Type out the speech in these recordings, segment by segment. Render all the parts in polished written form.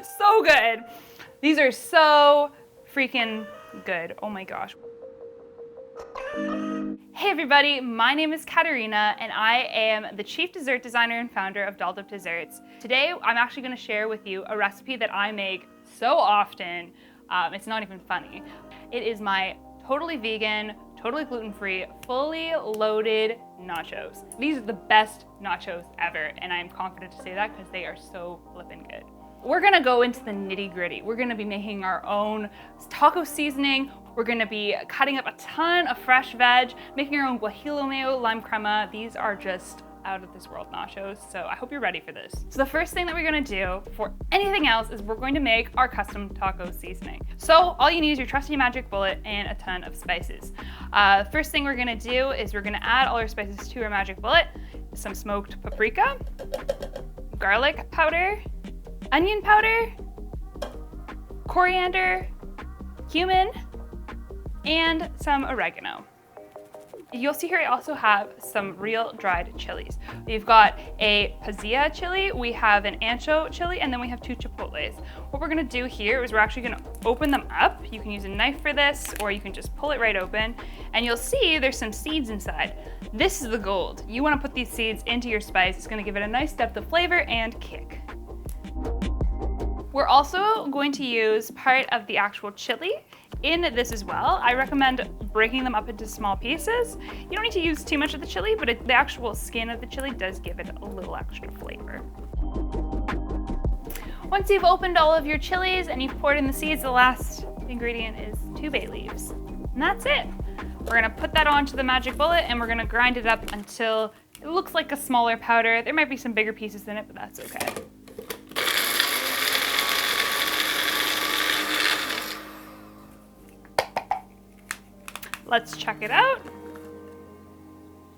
So good. These are so freaking good. Oh my gosh. Hey everybody, my name is Katarina and I am the Chief Dessert Designer and founder of Dolled Up Desserts. Today I'm actually going to share with you a recipe that I make so often, it's not even funny. It is my totally vegan, totally gluten-free, fully loaded nachos. These are the best nachos ever, and I'm confident to say that because they are so flippin' good. We're gonna go into the nitty-gritty. We're gonna be making our own taco seasoning. We're gonna be cutting up a ton of fresh veg, making our own Guacamole Mayo, lime crema. These are just out of this world nachos, so I hope you're ready for this. So the first thing that we're gonna do before anything else is we're going to make our custom taco seasoning. So all you need is your trusty magic bullet and a ton of spices. First thing we're gonna do is we're gonna add all our spices to our magic bullet. Some smoked paprika, garlic powder, onion powder, coriander, cumin, and some oregano. You'll see here I also have some real dried chilies. We've got a pasilla chili, we have an ancho chili, and then we have 2 chipotles. What we're gonna do here is we're actually gonna open them up. You can use a knife for this, or you can just pull it right open, and you'll see there's some seeds inside. This is the gold. You wanna put these seeds into your spice. It's gonna give it a nice depth of flavor and kick. We're also going to use part of the actual chili in this as well. I recommend breaking them up into small pieces. You don't need to use too much of the chili, but the actual skin of the chili does give it a little extra flavor. Once you've opened all of your chilies and you've poured in the seeds, the last ingredient is 2 bay leaves. And that's it. We're gonna put that onto the magic bullet and we're gonna grind it up until it looks like a smaller powder. There might be some bigger pieces in it, but that's okay. Let's check it out.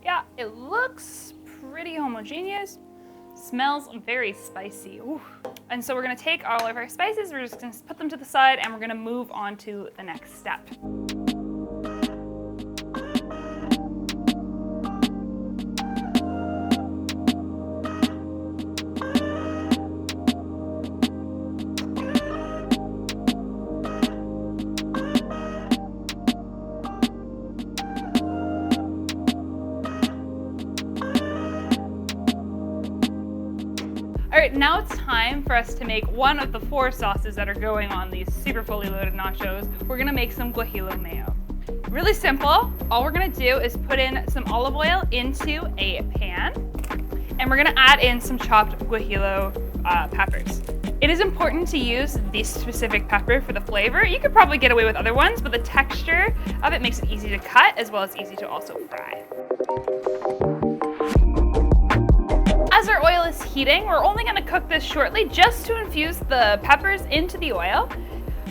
Yeah, it looks pretty homogeneous. Smells very spicy. Ooh. And so we're gonna take all of our spices, we're just gonna put them to the side and we're gonna move on to the next step. All right, now it's time for us to make one of the 4 sauces that are going on these super fully loaded nachos. We're gonna make some Guacamole Mayo. Really simple. All we're gonna do is put in some olive oil into a pan, and we're gonna add in some chopped Guacamole peppers. It is important to use this specific pepper for the flavor. You could probably get away with other ones, but the texture of it makes it easy to cut as well as easy to also fry. As our oil is heating, we're only gonna cook this shortly just to infuse the peppers into the oil.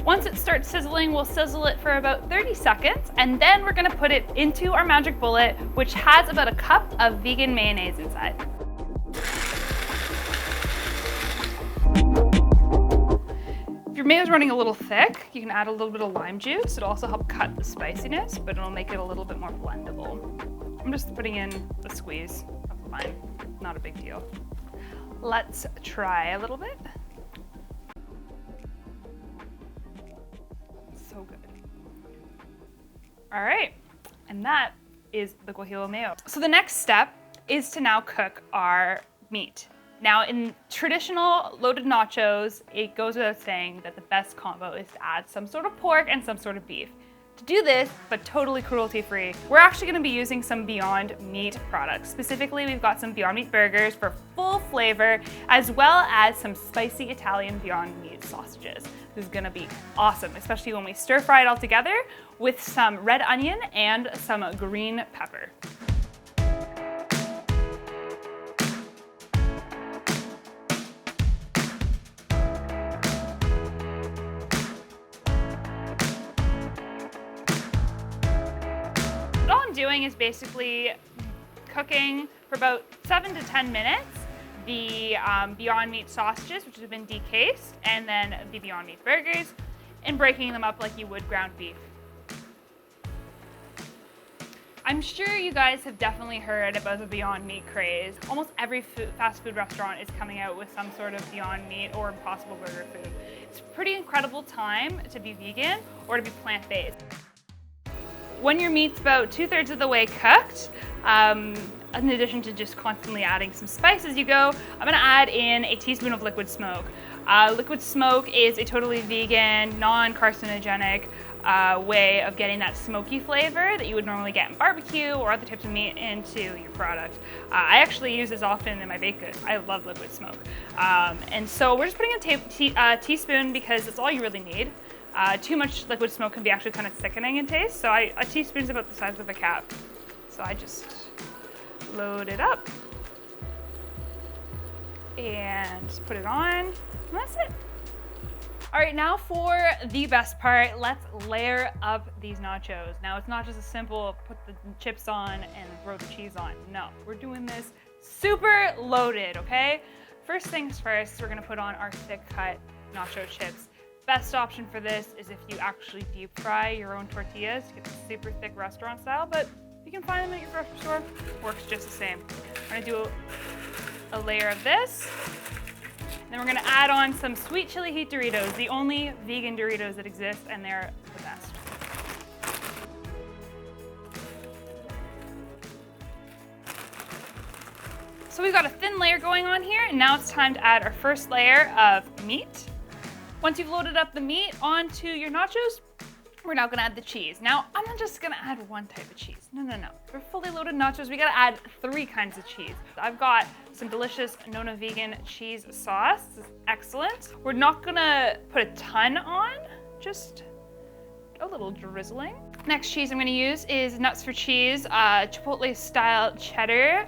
Once it starts sizzling, we'll sizzle it for about 30 seconds, and then we're gonna put it into our magic bullet, which has about a cup of vegan mayonnaise inside. If your mayo is running a little thick, you can add a little bit of lime juice. It'll also help cut the spiciness, but it'll make it a little bit more blendable. I'm just putting in a squeeze of lime. Not a big deal. Let's try a little bit. So good. All right, and that is the Guacamole Mayo. So the next step is to now cook our meat. Now in traditional loaded nachos, it goes without saying that the best combo is to add some sort of pork and some sort of beef. To do this, but totally cruelty-free, we're actually gonna be using some Beyond Meat products. Specifically, we've got some Beyond Meat burgers for full flavor, as well as some spicy Italian Beyond Meat sausages. This is gonna be awesome, especially when we stir fry it all together with some red onion and some green pepper. Doing is basically cooking for about 7 to 10 minutes the Beyond Meat sausages, which have been decased, and then the Beyond Meat burgers, and breaking them up like you would ground beef. I'm sure you guys have definitely heard about the Beyond Meat craze. Almost every fast food restaurant is coming out with some sort of Beyond Meat or Impossible Burger food. It's a pretty incredible time to be vegan or to be plant-based. When your meat's about 2/3 of the way cooked, in addition to just constantly adding some spice as you go, I'm gonna add in a teaspoon of liquid smoke. Liquid smoke is a totally vegan, non-carcinogenic way of getting that smoky flavor that you would normally get in barbecue or other types of meat into your product. I actually use this often in my baked goods. I love liquid smoke. And so we're just putting a teaspoon because it's all you really need. Too much liquid smoke can be actually kind of sickening in taste, so a teaspoon's about the size of a cap. So I just load it up and just put it on, and that's it. All right, now for the best part, let's layer up these nachos. Now it's not just a simple put the chips on and throw the cheese on. No, we're doing this super loaded, okay? First things first, we're gonna put on our thick cut nacho chips. Best option for this is if you actually deep fry your own tortillas, you get the super thick restaurant style, but you can find them at your grocery store, works just the same. We're gonna do a layer of this. Then we're gonna add on some sweet chili heat Doritos, the only vegan Doritos that exist, and they're the best. So we've got a thin layer going on here, and now it's time to add our first layer of meat. Once you've loaded up the meat onto your nachos, we're now gonna add the cheese. Now, I'm not just gonna add one type of cheese. No. For fully loaded nachos, we gotta add 3 kinds of cheese. I've got some delicious Nona vegan cheese sauce. This is excellent. We're not gonna put a ton on, just a little drizzling. Next cheese I'm gonna use is Nuts for Cheese, Chipotle style cheddar.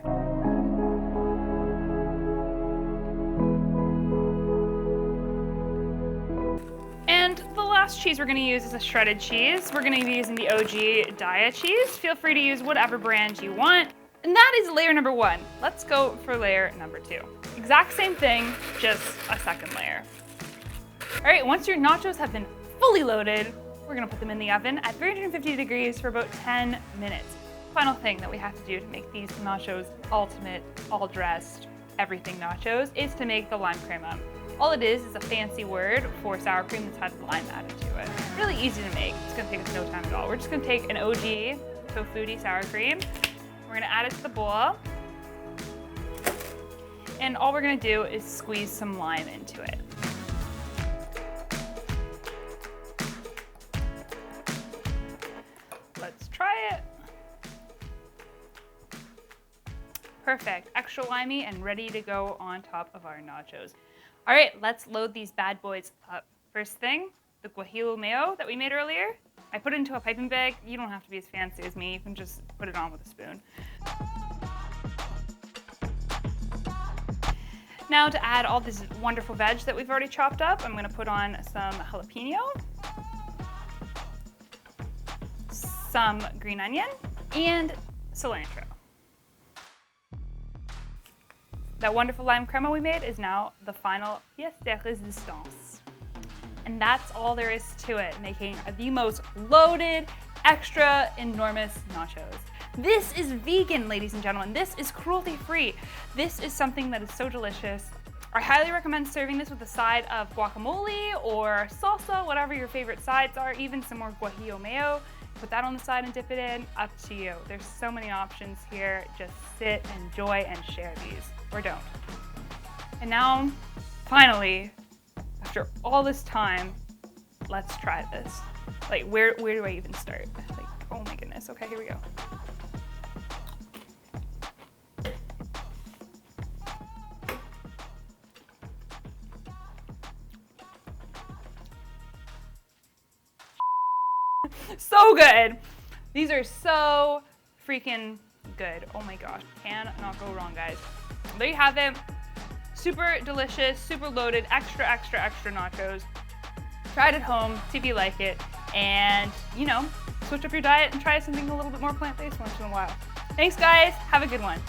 And the last cheese we're gonna use is a shredded cheese. We're gonna be using the OG Daiya cheese. Feel free to use whatever brand you want. And that is layer number 1. Let's go for layer number 2. Exact same thing, just a second layer. All right, once your nachos have been fully loaded, we're gonna put them in the oven at 350 degrees for about 10 minutes. Final thing that we have to do to make these nachos ultimate, all dressed, everything nachos is to make the lime crema. All it is a fancy word for sour cream that's had lime added to it. Really easy to make. It's gonna take us no time at all. We're just gonna take an OG tofu sour cream. We're gonna add it to the bowl. And all we're gonna do is squeeze some lime into it. Let's try it. Perfect, extra limey and ready to go on top of our nachos. All right, let's load these bad boys up. First thing, the Guacamole Mayo that we made earlier. I put it into a piping bag. You don't have to be as fancy as me. You can just put it on with a spoon. Now to add all this wonderful veg that we've already chopped up, I'm gonna put on some jalapeno, some green onion, and cilantro. That wonderful lime crema we made is now the final pièce de résistance. And that's all there is to it, making the most loaded, extra, enormous nachos. This is vegan, ladies and gentlemen. This is cruelty-free. This is something that is so delicious. I highly recommend serving this with a side of guacamole or salsa, whatever your favorite sides are, even some more Guacamole Mayo. Put that on the side and dip it in, up to you. There's so many options here. Just sit, enjoy, and share these, or don't. And now, finally, after all this time, let's try this. Like, where do I even start? Like, oh my goodness. Okay, here we go. So good. These are so freaking good. Oh my gosh, cannot go wrong, guys. There you have it. Super delicious, super loaded, extra, extra, extra nachos. Try it at home, see if you like it, and you know, switch up your diet and try something a little bit more plant-based once in a while. Thanks, guys. Have a good one.